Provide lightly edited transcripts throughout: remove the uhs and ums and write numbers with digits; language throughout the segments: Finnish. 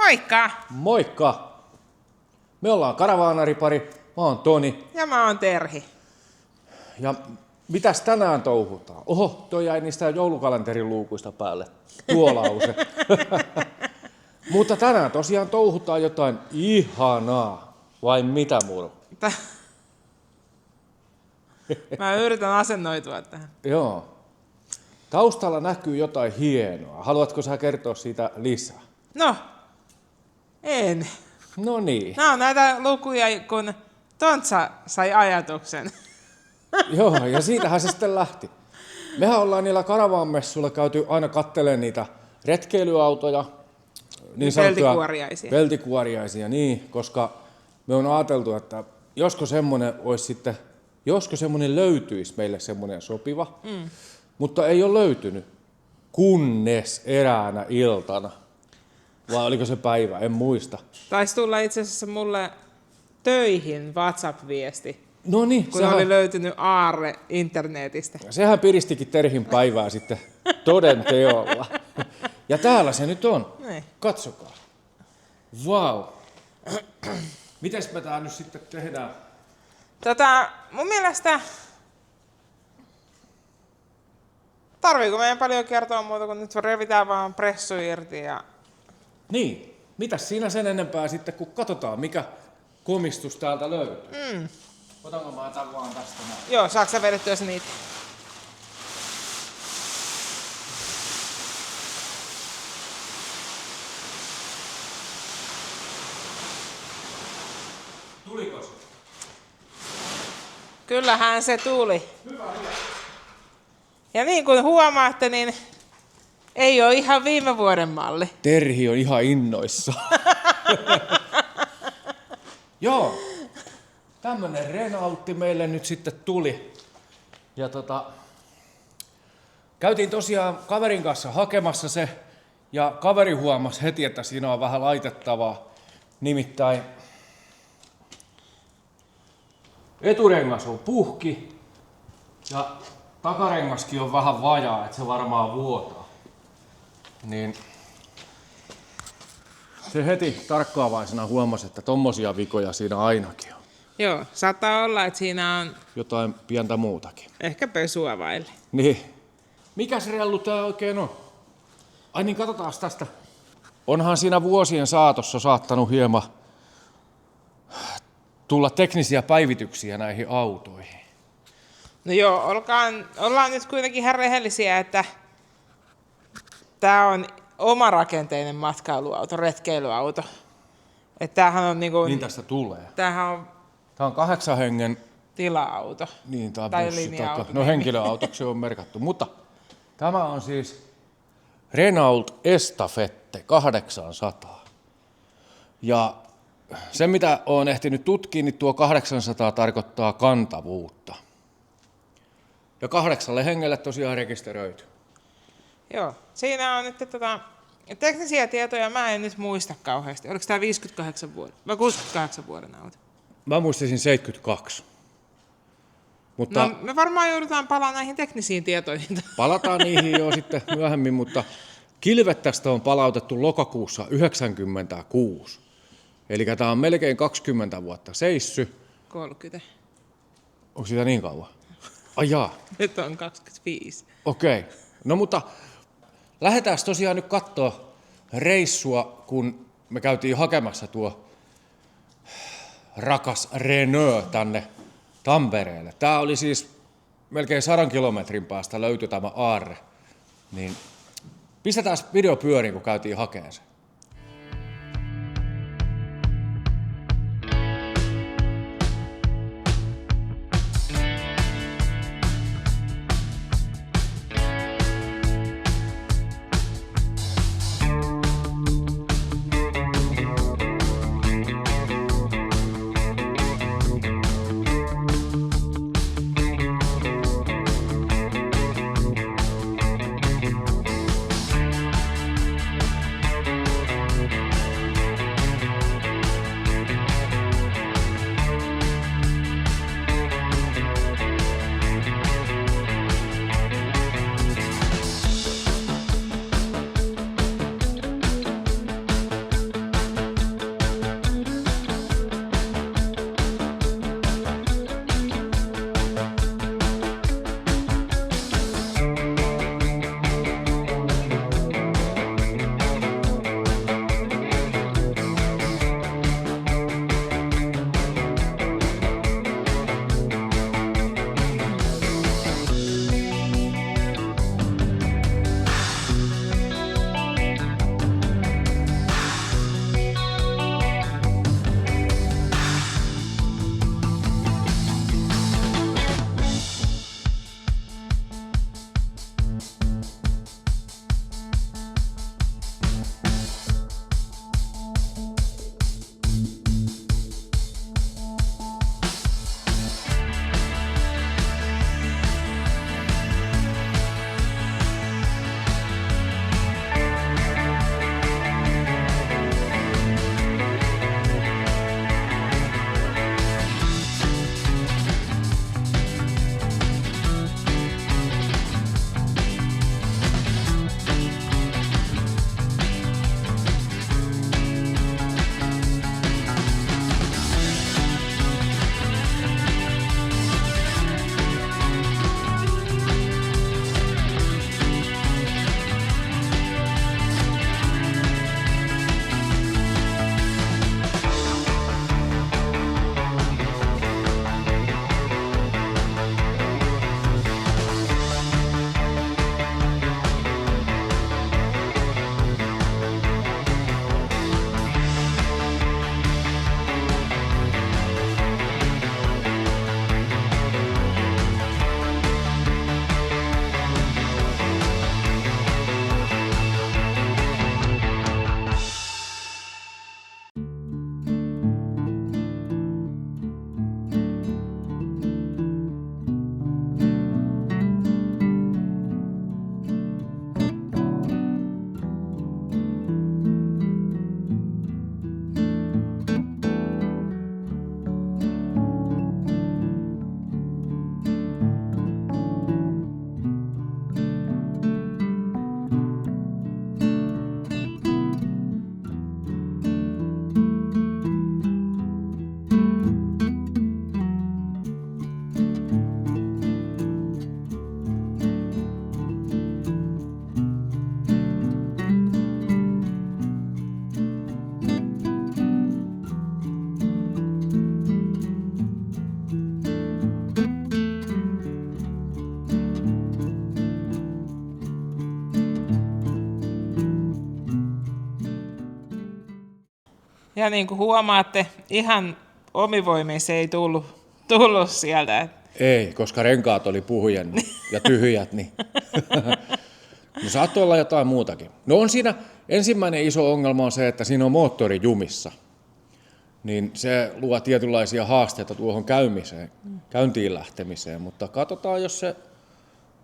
Moikka! Moikka! Me ollaan karavaanaripari, mä oon Toni. Ja mä oon Terhi. Ja mitäs tänään touhutaan? Oho, toi jäi niistä joulukalenterin luukuista päälle. Tuo lause. Mutta tänään tosiaan touhutaan jotain ihanaa. Vai mitä, Muru? Mä yritän asennoitua tähän. Joo. Taustalla näkyy jotain hienoa. Haluatko sä kertoa siitä lisää? No, en. No niin. Nämä on näitä lukuja, kun Tontsa sai ajatuksen. Joo, ja siitähän se sitten lähti. Mehän ollaan niillä karavaanmessuilla käyty aina kattelemaan niitä retkeilyautoja. Niin peltikuoriaisia. Peltikuoriaisia, niin, koska me on ajateltu, että josko semmoinen löytyisi meille semmoinen sopiva, mutta ei ole löytynyt, kunnes eräänä iltana. Vai oliko se päivä, en muista. Taisi tulla itse asiassa mulle töihin WhatsApp-viesti, No niin, kun oli löytynyt aarre internetistä. Sehän piristikin Terhin päivää sitten toden teolla. Ja täällä se nyt on. Niin. Katsokaa. Vau. Mites me tää nyt sitten tehdään? Mun mielestä... Tarviiko meidän paljon kertoa muuta, kun nyt revitään vaan pressu irti ja... Niin, mitäs siinä sen enempää sitten, kun katsotaan, mikä komistus täältä löytyy. Otanko mä tämän vaan tästä näin? Joo, saatko sä vedettyä sen itse? Tuliko se? Kyllähän se tuli. Hyvä. Ja niin kuin huomaatte, niin ei ole ihan viime vuoden malli. Terhi on ihan innoissa. Joo, tämmönen Renaultti meille nyt sitten tuli. Ja käytiin tosiaan kaverin kanssa hakemassa se, ja kaveri huomasi heti, että siinä on vähän laitettavaa. Nimittäin eturengas on puhki, ja takarengaskin on vähän vajaa, että se varmaan vuotaa. Niin se heti tarkkaavaisena huomasi, että tommosia vikoja siinä ainakin on. Joo, saattaa olla, että siinä on Jotain pientä muutakin. ehkä pesua vaille. Niin. Mikäs rellu tää oikein on? Ai niin, katsotaan tästä. Onhan siinä vuosien saatossa saattanut hieman tulla teknisiä päivityksiä näihin autoihin. No joo, ollaan nyt kuitenkin ihan rehellisiä, että tää on omarakenteinen matkailuauto, retkeilyauto. Että tämähän on niinku... Niin tästä tulee. Tämähän on Tää on 8 hengen tila-auto. niin, tai Tai bussi, linja-auto. no henkilöautoksi on merkattu. Mutta tämä on siis Renault Estafette 800. Ja se mitä olen ehtinyt tutkia, niin tuo 800 tarkoittaa kantavuutta. Ja 8 hengelle tosiaan rekisteröity. Joo, siinä on nyt teknisiä tietoja, mä en nyt muista kauheasti. Oliko tämä 58 vuoden vai 68 vuoden auto? Mä muistasin 72. Mutta No me varmaan joudutaan palaamaan näihin teknisiin tietoihin. palataan niihin jo sitten myöhemmin, mutta kilvet tästä on palautettu lokakuussa 1996. Eli tämä on melkein 20 vuotta seissy. 30. Onko sitä niin kauan? Ai jaa. Nyt on 25. Okei. No mutta lähdetään tosiaan nyt katsoa reissua, kun me käytiin hakemassa tuo rakas Renault tänne Tampereelle. Tää oli siis melkein 100 kilometrin päästä löytyi tämä aarre. Niin pistetään video pyöriin, kun käytiin hakemaan se. Ja niin kuin huomaatte, ihan omivoimin se ei tullut sieltä. Ei, koska renkaat oli puhujennut ja tyhjät, niin no saattoi olla jotain muutakin. No on siinä, ensimmäinen iso ongelma on se, että siinä on moottori jumissa. Niin se luo tietynlaisia haasteita tuohon käyntiin lähtemiseen, mutta katsotaan, jos se...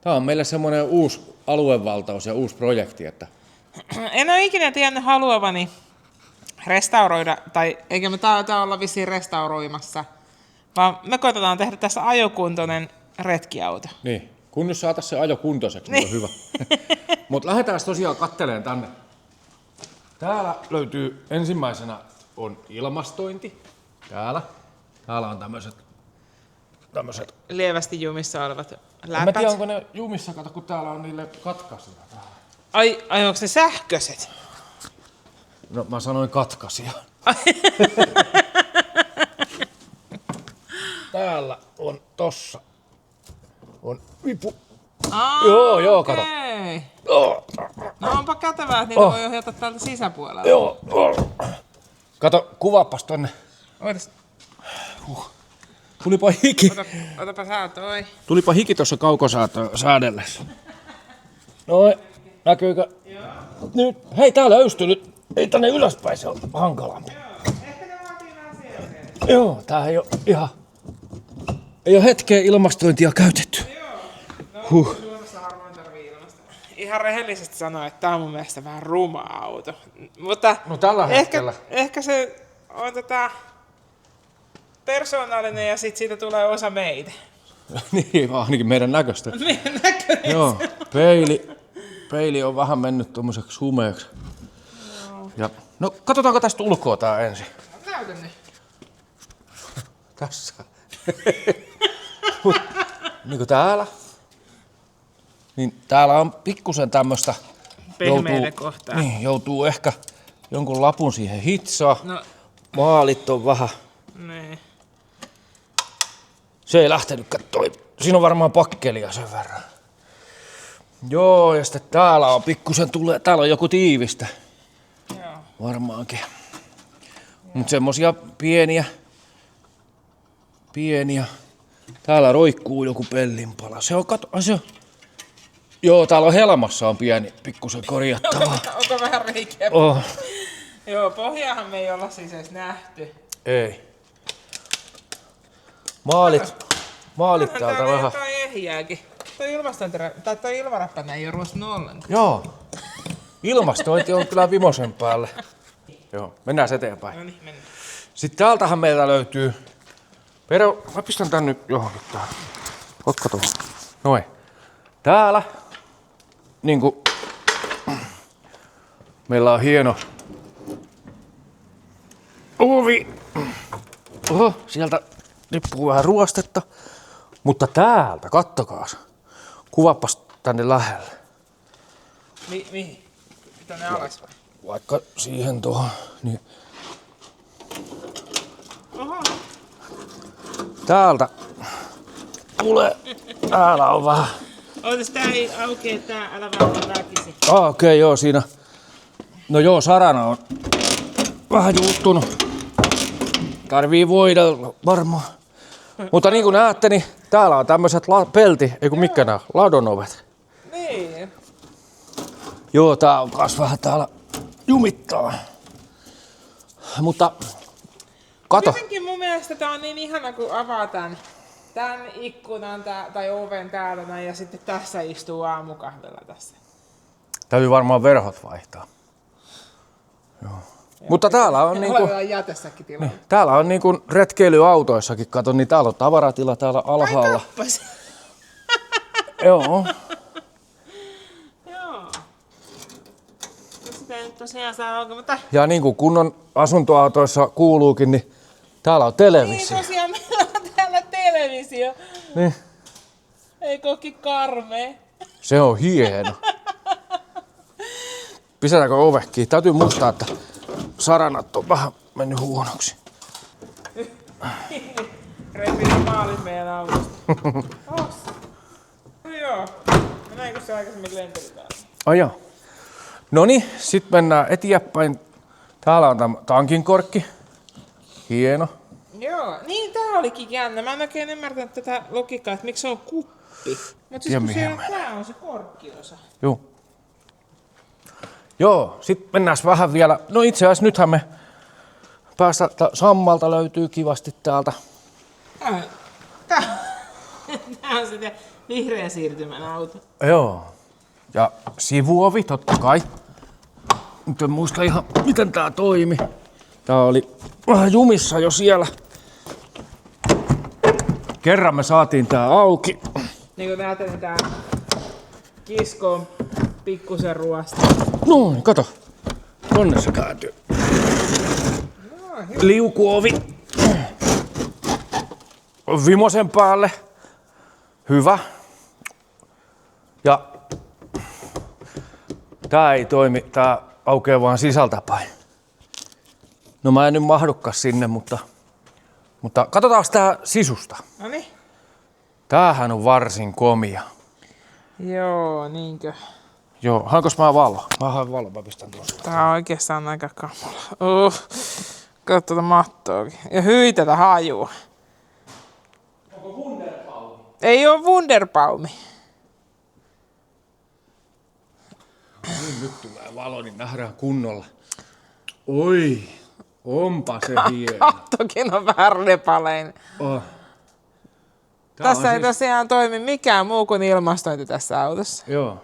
Tämä on meille semmoinen uusi aluevaltaus ja uusi projekti, että... En ole ikinä tiennyt haluavani restauroida, tai eikä me taitaa olla vissiin restauroimassa, vaan me koitetaan tehdä tässä ajokuntoinen retkiauto. Niin, kun nyt saataisiin se ajo kuntoiseksi, niin on hyvä. Mutta lähdetään tosiaan katteleen tänne. Täällä löytyy ensimmäisenä on ilmastointi. Täällä on tämmöiset. Lievästi jumissa olevat läpät. En mä tiedä, onko ne jumissa, kato, kun täällä on niille katkaisia täällä. Ai onko ne sähköiset? No mä sanoin katkaisia. Täällä on tossa. On vipu. Joo, kato. Joo. No onpa kätevää, että niitä voi ohjata täältä sisäpuolella. Joo. Kato, kuvaapas tonne. Oitas. Tulipa hiki. Otapa sä toi. Tulipa hiki tuossa kaukosäädellessä. Noin, näkyykö? Joo. Nyt, hei tää löystyy nyt. Ei tänne ylöspäin, se on hankalampi. Joo, ehkä ne vaatii vähän siellä. Joo, tää ei oo ihan... Ei oo hetkeä ilmastointia käytetty. Joo. No, Suomessa harvoin tarvii ilmastoida. Ihan rehellisesti sanoa, että tää on mun mielestä vähän ruma auto. Mutta no tällä hetkellä. Ehkä se on persoonallinen ja sit siitä tulee osa meitä. Niin, ainakin meidän näköistä. Meidän näköinen. Joo, peili on vähän mennyt tommoseksi humeeksi. Ja, no katsotaanko tästä ulkoa tää ensin. Näytä nyt. Tässä. Niinku täällä. Niin täällä on pikkusen tämmöstä... Pehmeitä kohtaa. Niin, joutuu ehkä jonkun lapun siihen hitsaa. No. Maalit on vähän... Niin. Se ei lähtenytkään toi. Siinä on varmaan pakkelia sen verran. Joo, ja sitten täällä on pikkusen täällä on joku tiivistä. Joo. Varmaankin. Mut semmosia pieniä. Täällä roikkuu joku pellinpala. Se on se on. Joo, täällä on helmassa on pieni pikkusen korjattavaa. Onko vähän reikiä? Oh. Joo, pohjaahan me ei olla siis edes nähty. Ei. Maalit täältä vähän. Jotain ehjääkin. Toi ilmarappana ei ole ruostunut ollenkaan. Joo. Ilmastointi on kyllä vimosen päälle. Joo, mennään eteenpäin. No niin, mennään. Sitten täältähän meiltä löytyy... mä pistän tän nyt johonkin täällä. Otka tuohon. Noin. Täällä niinku... Meillä on hieno... ovi. Oho, sieltä riippuu vähän ruostetta. Mutta kattokaas. Kuvaapas tänne lähelle. Mihin? Tänne alas vai? Vaikka siihen tuohon. Niin. Oho. Täältä tulee. Täällä on vähän. Ootas tää ei aukee tää, älä vähän väkisi. Okei, joo siinä. No joo, sarana on vähän juuttunut. Tarvii voidella varmaan. Mutta niin kuin näette, niin täällä on tämmöiset mitkä nää, ladonovet. Niin. Joo, tää on kas vähän täällä jumittaa. Mutta kato. Jotenkin mun mielestä tää on niin ihana, kun avaa tän ikkunan tai oven täällä näin, ja sitten tässä istuu aamukahvella tässä. Täytyy varmaan verhot vaihtaa. Joo. Mutta täällä on niinku... jätessäkin tilaa. Niin, täällä on niinku retkeilyautoissakin, kato, niin täällä on tavaratila täällä alhaalla. Ai tappas. Joo. Joo. Sitä ei nyt tosiaan saa auki, mutta... Ja niin kuin kunnon asuntoautoissa kuuluukin, niin täällä on televisio. Niin tosiaan, meillä on täällä televisio. Niin. Ei kokki karmea. Se on hieno. Pistetäänkö ove kiinni? Täytyy muistaa, että saranat on vähän mennyt huonoksi. Repii maalin meidän autosta. No joo. No näin kun se aikaisemmin lenteli täällä. Ai joo. Noniin, sit mennään eteenpäin Täällä on tämä tankinkorkki. Hieno. Joo, niin tää olikin jännä. Mä en oikein ymmärtänyt tätä logiikkaa, että miksi se on kuppi. Mut siis kun tää on se korkkiosa. Joo, sit mennään vähän vielä. No itse asiassa nythän me sammalta löytyy kivasti täältä. Tää on se vihreä siirtymän auto. Joo. Ja sivuovi totta kai. Nyt en muista ihan miten tää toimi. Tää oli vähän jumissa jo siellä. Kerran me saatiin tää auki. Niin kuin näette, niin tää kisko on pikkusen ruoasta. Noin, kato. Tonne se kääntyy. Liukuovi. Vimosen päälle. Hyvä. Ja tää ei toimi, tää aukeaa vaan sisältäpäin. No mä en nyt mahdukas sinne, mutta katsotaan tää sisusta. Noniin. Täähän on varsin komia. Joo, niinkö. Joo, hankos mä valo? Mä haen valo, mä pistän tuosta. Tää on oikeastaan aika kamala. Katso tuota mattoakin. Ja hyi tätä hajua. Onko Wunderbaumi? Ei oo Wunderbaumi. Nyt tulee valo, niin nähdään kunnolla. Oi, onpa se hieno. Autokin on vähän repaleinen. Oh. Tässä ei tosiaan toimi mikään muu kuin ilmastointi tässä autossa. Joo.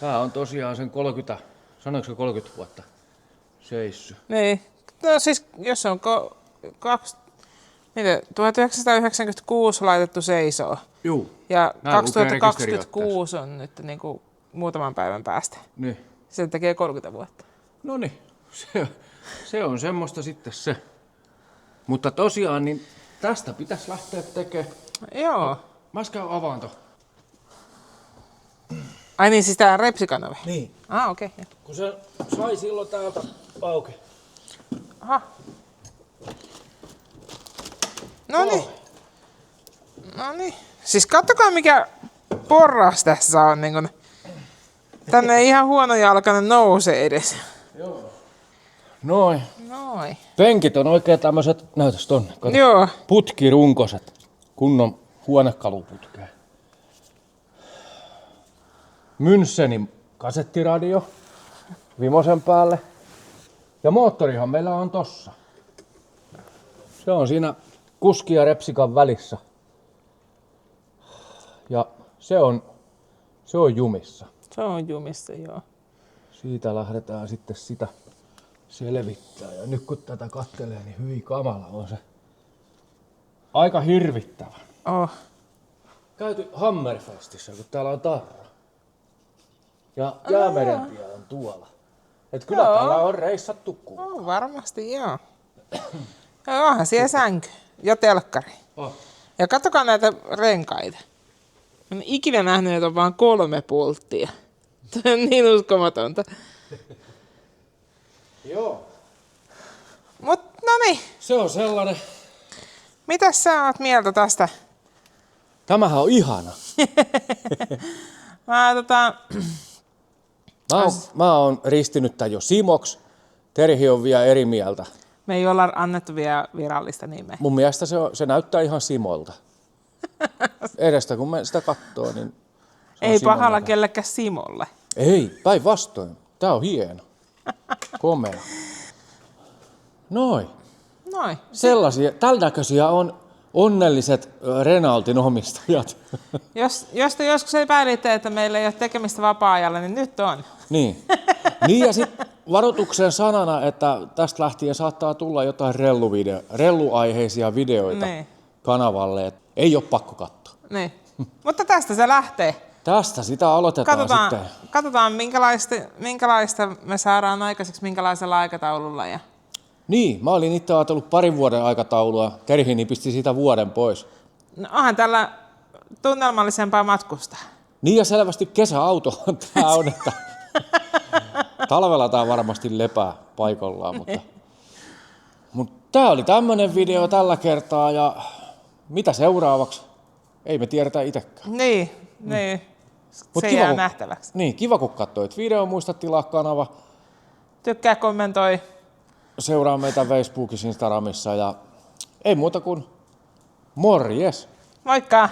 Tää on tosiaan sen 30, sanoinko se 30 vuotta seissy. Niin. No siis, jos on 1996 laitettu seisoo. Juu. Ja Näin lukee 2026 on nyt niinku muutaman päivän päästä. Niin. Se tekee 30 vuotta. Noniin, se on semmoista sitten se. Mutta tosiaan, niin tästä pitäisi lähteä tekemään. Joo. Mä käyn avaanto. Ai niin, siis tää repsikanove. Niin. Okei. Okay. Kun se sai silloin täältä auki. Aha. Noniin. Noniin. Siis kattokaa mikä porras tässä on. Niin kun tänne ei ihan huonojalkainen nouse edes. Joo. Noin. Noin. Penkit on oikein tämmöiset, näytäs tonne. Kato. Joo. Putkirunkoset. Kunnon huonekaluputkeen. Münchenin kasettiradio vimosen päälle. Ja moottorihan meillä on tossa. Se on siinä kuski ja repsikan välissä. Ja se on jumissa. Se on jumissa, joo. Siitä lähdetään sitten sitä selvittää. Ja nyt kun tätä kattelee, niin hyi kamala on se. Aika hirvittävä. Oh. Käyty Hammerfestissä, kun täällä on tarra. Ja Jäämerentie on tuolla. Et kyllä Joo. täällä on reissattu Oh, varmasti, joo. Ja onhan siellä sänky ja telkkari. Oh. Ja katsokaa näitä renkaita. Mä en ikinä nähnyt, että on vaan 3 pulttia. Tämä on niin uskomatonta. Joo. Mut noniin, Se on sellainen. mitäs sä oot mieltä tästä? Tämähän on ihana. Mä oon ristinyt tän jo Simoks. Terhi on vielä eri mieltä. Me ei olla annettu vielä virallista nimeä. Mun mielestä se näyttää ihan Simolta. Edestä kun me sitä kattoo, niin se on Ei Simon pahalla näköinen. kellekään Simolle. Ei, päinvastoin. Tää on hieno. Komea. Noin. Noin. Sellaisia, tällä näköisiä on onnelliset Renaultin omistajat. Jos te joskus epäilitte, että meillä ei ole tekemistä vapaa-ajalla, niin nyt on. Niin. Niin ja sitten varoituksen sanana, että tästä lähtien saattaa tulla jotain relluaiheisia videoita Niin. kanavalle. Et ei ole pakko katsoa. Niin. Mutta tästä se lähtee. Tästä sitä aloitetaan sitten. Katsotaan minkälaista me saadaan aikaiseksi, minkälaisella aikataululla. Ja... Niin, mä olin itse ajatellut 2 vuoden aikataulua. Terhi nipisti siitä vuoden pois. No, onhan tällä tunnelmallisempaa matkustaa. Niin ja selvästi kesäauto tää on, että talvella tää varmasti lepää paikallaan, mutta tää oli tämmönen video tällä kertaa ja mitä seuraavaksi? Ei me tiedetä itsekään. Niin. Mut Se kiva, jää kun- nähtäväksi. Niin, kiva kun katsoit video, muista tilaa kanava. tykkää, kommentoi. Seuraa meitä Facebookissa, Instagramissa ja ei muuta kuin morjes! Moikka!